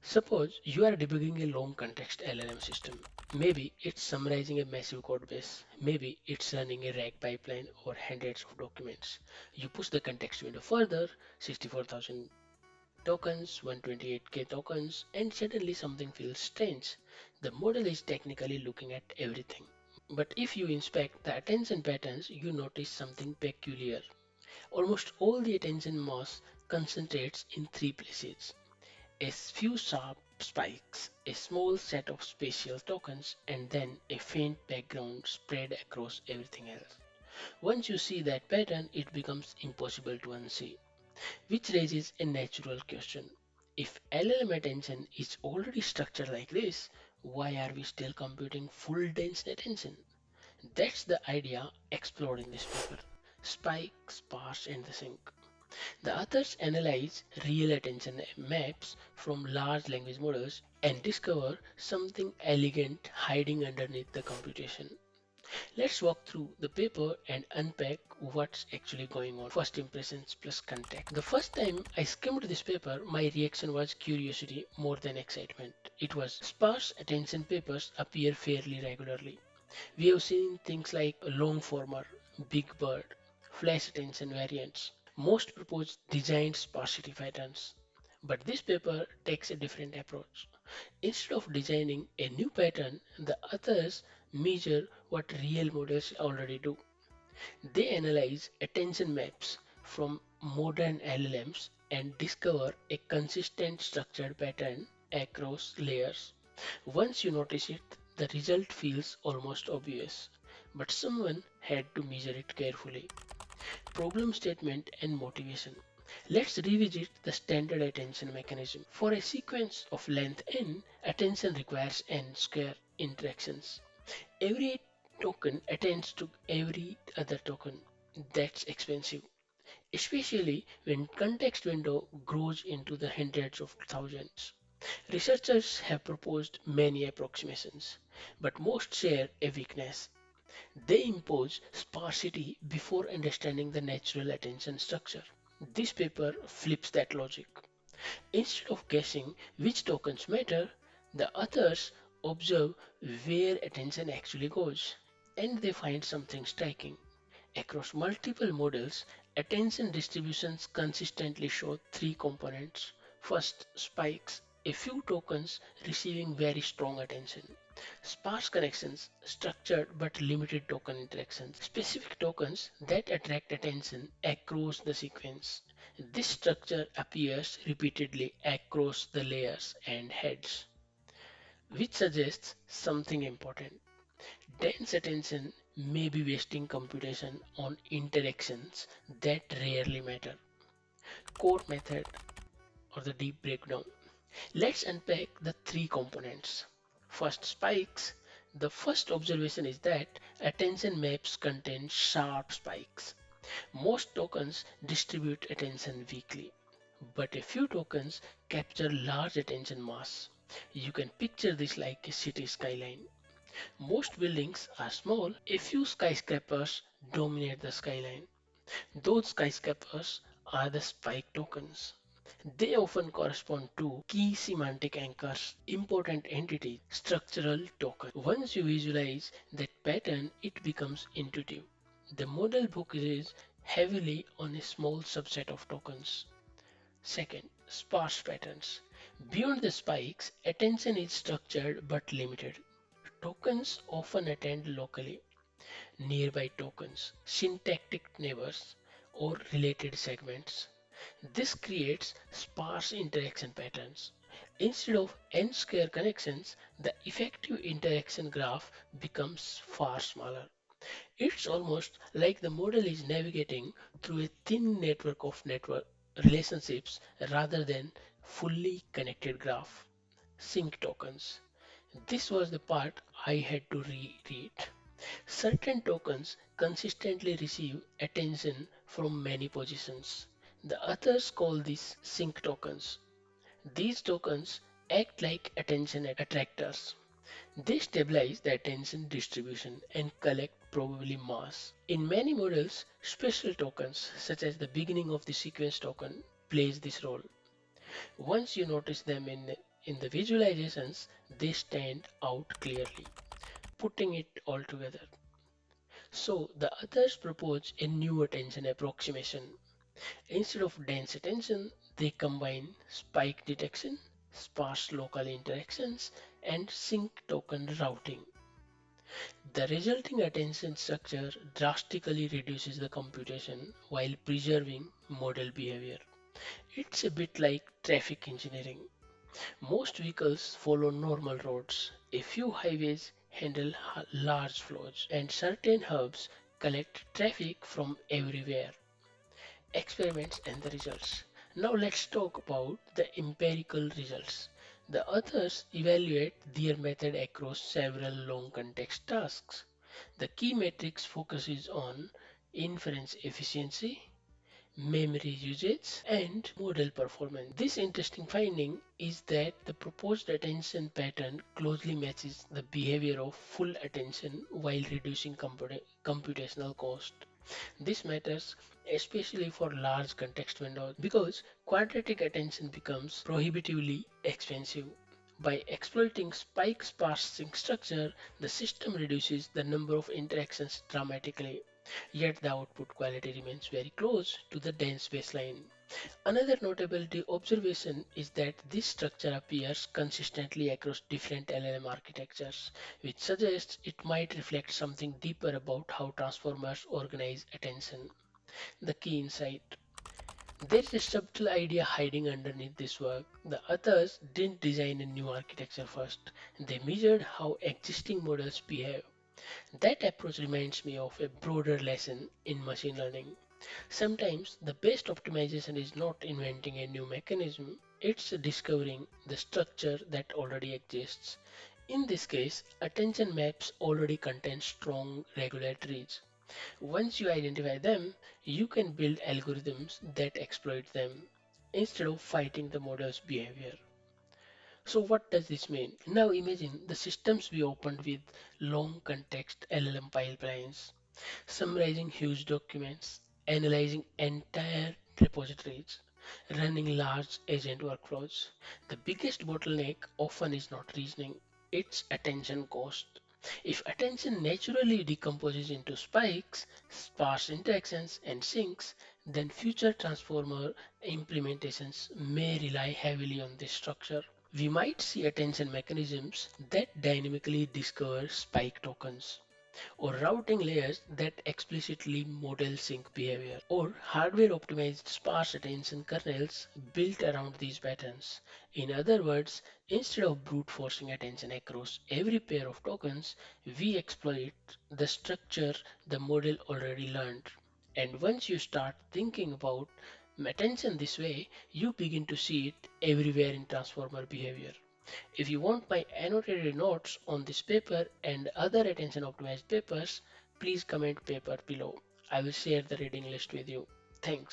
Suppose you are debugging a long context LLM system. Maybe it's summarizing a massive code base. Maybe it's running a RAG pipeline or hundreds of documents. You push the context window further, 64,000 tokens, 128k tokens, and suddenly something feels strange. The model is technically looking at everything. But if you inspect the attention patterns, you notice something peculiar. Almost all the attention mass concentrates in three places: a few sharp spikes, a small set of spatial tokens, and then a faint background spread across everything else. Once you see that pattern, it becomes impossible to unsee, which raises a natural question. If LLM attention is already structured like this, why are we still computing full dense attention? That's the idea explored in this paper. Spike, sparse, and the sink. The authors analyze real attention maps from large language models and discover something elegant hiding underneath the computation. Let's walk through the paper and unpack what's actually going on. First impressions plus context. The first time I skimmed this paper, my reaction was curiosity more than excitement. It was sparse attention papers appear fairly regularly. We have seen things like long former, big bird, flash attention variants. Most propose designed sparsity patterns. But this paper takes a different approach. Instead of designing a new pattern, the authors measure what real models already do. They analyze attention maps from modern LLMs and discover a consistent structured pattern across layers. Once you notice it, the result feels almost obvious, but someone had to measure it carefully. Problem statement and motivation. Let's revisit the standard attention mechanism. For a sequence of length n, attention requires n square interactions. Every token attends to every other token. That's expensive, especially when context window grows into the hundreds of thousands. Researchers have proposed many approximations, but most share a weakness. They impose sparsity before understanding the natural attention structure. This paper flips that logic. Instead of guessing which tokens matter, the authors observe where attention actually goes, and they find something striking. Across multiple models, attention distributions consistently show three components. First, spikes, a few tokens receiving very strong attention. Sparse connections, structured but limited token interactions. Specific tokens that attract attention across the sequence. This structure appears repeatedly across the layers and heads, which suggests something important. Dense attention may be wasting computation on interactions that rarely matter. Core method or the deep breakdown. Let's unpack the three components. First, spikes. The first observation is that attention maps contain sharp spikes. Most tokens distribute attention weakly, but a few tokens capture large attention mass. You can picture this like a city skyline. Most buildings are small, a few skyscrapers dominate the skyline. Those skyscrapers are the spike tokens. They often correspond to key semantic anchors, important entities, structural tokens. Once you visualize that pattern, it becomes intuitive. The model focuses heavily on a small subset of tokens. Second, sparse patterns. Beyond the spikes, attention is structured but limited. Tokens often attend locally, nearby tokens, syntactic neighbors, or related segments. This creates sparse interaction patterns. Instead of n-square connections, the effective interaction graph becomes far smaller. It's almost like the model is navigating through a thin network of network relationships rather than fully connected graph. Sync tokens. This was the part I had to reread. Certain tokens consistently receive attention from many positions. The authors call these sync tokens. These tokens act like attention attractors. They stabilize the attention distribution and collect probably mass. In many models, special tokens such as the beginning of the sequence token plays this role. Once you notice them in In the visualizations, they stand out clearly, putting it all together. So the authors propose a new attention approximation. Instead of dense attention, they combine spike detection, sparse local interactions, and sync token routing. The resulting attention structure drastically reduces the computation while preserving model behavior. It's a bit like traffic engineering. Most vehicles follow normal roads. A few highways handle large flows, and certain hubs collect traffic from everywhere. Experiments and the results. Now let's talk about the empirical results. The authors evaluate their method across several long context tasks. The key metrics focuses on inference efficiency, memory usage, and model performance. This interesting finding is that the proposed attention pattern closely matches the behavior of full attention while reducing computational cost. This matters especially for large context windows because quadratic attention becomes prohibitively expensive. By exploiting spike sparse sink structure, the system reduces the number of interactions dramatically, yet the output quality remains very close to the dense baseline. Another notable observation is that this structure appears consistently across different LLM architectures, which suggests it might reflect something deeper about how transformers organize attention. The key insight. There is a subtle idea hiding underneath this work. The authors didn't design a new architecture first, they measured how existing models behave. That approach reminds me of a broader lesson in machine learning. Sometimes the best optimization is not inventing a new mechanism, it's discovering the structure that already exists. In this case, attention maps already contain strong regulatories. Once you identify them, you can build algorithms that exploit them instead of fighting the model's behavior. So what does this mean? Now imagine the systems we opened with long context LLM pipelines summarizing huge documents, analyzing entire repositories, running large agent workflows. The biggest bottleneck often is not reasoning, it's attention cost. If attention naturally decomposes into spikes, sparse interactions, and sinks, then future transformer implementations may rely heavily on this structure. We might see attention mechanisms that dynamically discover spike tokens or routing layers that explicitly model sync behavior, or hardware optimized sparse attention kernels built around these patterns. In other words, instead of brute forcing attention across every pair of tokens, we exploit the structure the model already learned. And once you start thinking about attention this way, you begin to see it everywhere in transformer behavior. If you want my annotated notes on this paper and other attention optimized papers, please comment paper below. I will share the reading list with you. Thanks.